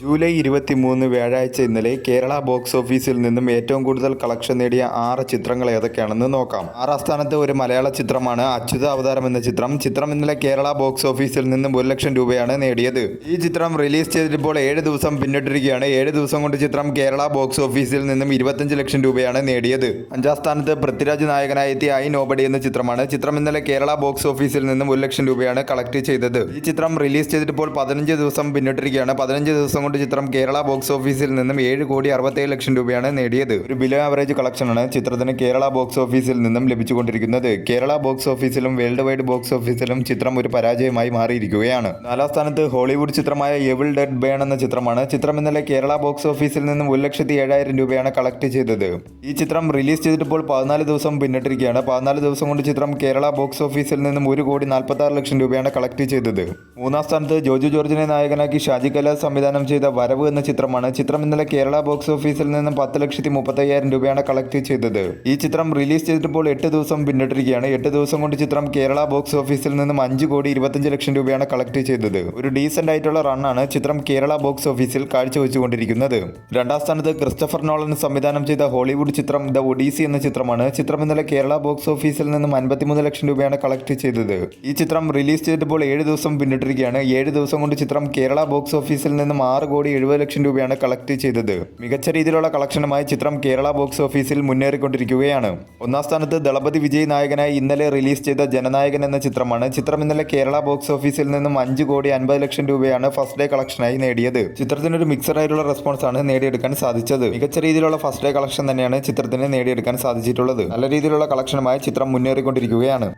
July 23 വ്യാഴാഴ്ച ഇന്നലെ Kerala box ഓഫീസിൽ നിന്നും ഏറ്റവും കൂടുതൽ കളക്ഷൻ നേടിയ 6 ചിത്രങ്ങൾ ഏതൊക്കെയാണെന്ന് നോക്കാം. 6ാം സ്ഥാനത്ത് ഒരു മലയാള ചിത്രമാണ് അച്യുത അവതാരം എന്ന ചിത്രം ഇന്നലെ കേരള ബോക്സ് ഓഫീസിൽ നിന്നും 1 ലക്ഷം രൂപയാണ് നേടിയത്. ഈ ചിത്രം റിലീസ് ചെയ്തിട്ടിപ്പോൾ 7 ദിവസം പിന്നിട്ടിരിക്കുകയാണ്. 7 ദിവസം കൊണ്ട് ചിത്രം കേരള ബോക്സ് ഓഫീസിൽ നിന്നും 25 ലക്ഷം രൂപയാണ് നേടിയത്. 5ാം സ്ഥാനത്ത് പൃഥ്വിരാജ് നായകനായി എത്തിയ ഐ നോബഡി എന്ന ചിത്രം ഇന്നലെ കേരള ബോക്സ് ഓഫീസിൽ നിന്നും 1 ലക്ഷം രൂപയാണ് കളക്ട് ചെയ്തത്. ഈ ചിത്രം റിലീസ് ചെയ്തിട്ടിപ്പോൾ 15 ദിവസം പിന്നിട്ടിരിക്കുകയാണ്. 15 ദിവസം ചിത്രം കേരള ബോക്സ് ഓഫീസിൽ നിന്നും 7,67 ലക്ഷം രൂപയാണ് നേടിയത്. ഒരു ബിലോ ആവറേജ് കളക്ഷനാണ് ചിത്രത്തിന് കേരള ബോക്സ് ഓഫീസിൽ നിന്നും ലഭിച്ചുകൊണ്ടിരിക്കുന്നത്. കേരള ബോക്സ് ഓഫീസിലും വേൾഡ് വൈഡ് ബോക്സ് ഓഫീസിലും ചിത്രം ഒരു പരാജയമായി മാറിയിരിക്കുകയാണ്. 4ാം സ്ഥാനത്ത് ഹോളിവുഡ് ചിത്രമായ എവിൾ ഡെഡ് ബേൺ എന്ന ചിത്രം ഇന്നലെ കേരള ബോക്സ് ഓഫീസിൽ നിന്നും 1,07,000 രൂപയാണ് കളക്ട് ചെയ്തത്. ഈ ചിത്രം റിലീസ് ചെയ്തിട്ടിപ്പോൾ 14 ദിവസം പിന്നിട്ടിരിക്കുകയാണ്. 14 ദിവസം കൊണ്ട് ചിത്രം കേരള ബോക്സ് ഓഫീസിൽ നിന്നും 1,46 ലക്ഷം രൂപയാണ് കളക്ട് ചെയ്തത്. 3ാം സ്ഥാനത്ത് ജോജു ജോർജിനെ നായകനാക്കി ഷാജി കൈലാസ് സംവിധാനം ചെയ്ത വരവ് എന്ന ചിത്രം ഇന്നലെ കേരള ബോക്സ് ഓഫീസിൽ നിന്നും 10,35,000 രൂപയാണ് കളക്ട് ചെയ്തത്. ഈ ചിത്രം റിലീസ് ചെയ്തിട്ടിപ്പോൾ 8 ദിവസം പിന്നിട്ടിരിക്കുകയാണ്. 8 ദിവസം കൊണ്ട് ചിത്രം കേരള ബോക്സ് ഓഫീസിൽ നിന്നും 5,25 ലക്ഷം രൂപയാണ് കളക്ട് ചെയ്തത്. ഒരു ഡീസന്റ് ആയിട്ടുള്ള റണ്ണാണ് ചിത്രം കേരള ബോക്സ് ഓഫീസിൽ കാഴ്ചവെച്ചുകൊണ്ടിരിക്കുന്നത്. 2ാം സ്ഥാനത്ത് ക്രിസ്റ്റഫർ നോളൻ സംവിധാനം ചെയ്ത ഹോളിവുഡ് ചിത്രം ദ ഒഡീസി എന്ന ചിത്രം ഇന്നലെ കേരള ബോക്സ് ഓഫീസിൽ നിന്നും 53 ലക്ഷം രൂപയാണ് കളക്ട് ചെയ്തത്. ഈ ചിത്രം റിലീസ് ചെയ്തിട്ടിപ്പോൾ 7 ദിവസം പിന്നിട്ടിരിക്കുകയാണ്. 7 ദിവസം കൊണ്ട് ചിത്രം കേരള ബോക്സ് ഓഫീസിൽ നിന്നും 6,70 ലക്ഷം രൂപയാണ് കളക്ട് ചെയ്തത്. മികച്ച രീതിയിലുള്ള കളക്ഷനുമായി ചിത്രം കേരള ബോക്സ് ഓഫീസിൽ മുന്നേറിക്കൊണ്ടിരിക്കുകയാണ്. 1ാം സ്ഥാനത്ത് ദളപതി വിജയ് നായകനായി ഇന്നലെ റിലീസ് ചെയ്ത ജനനായകൻ എന്ന ചിത്രം ഇന്നലെ കേരള ബോക്സ് ഓഫീസിൽ നിന്നും 5,50 ലക്ഷം രൂപയാണ് ഫസ്റ്റ് ഡേ കളക്ഷനായി നേടിയത്. ചിത്രത്തിനൊരു മിക്സഡ് ആയിട്ടുള്ള റെസ്പോൺസ് ആണ് നേടിയെടുക്കാൻ സാധിച്ചത്. മികച്ച രീതിയിലുള്ള ഫസ്റ്റ് ഡേ കളക്ഷൻ തന്നെയാണ് ചിത്രത്തിന് നേടിയെടുക്കാൻ സാധിച്ചിട്ടുള്ളത്. നല്ല രീതിയിലുള്ള കളക്ഷനുമായി ചിത്രം മുന്നേറിക്കൊണ്ടിരിക്കുകയാണ്.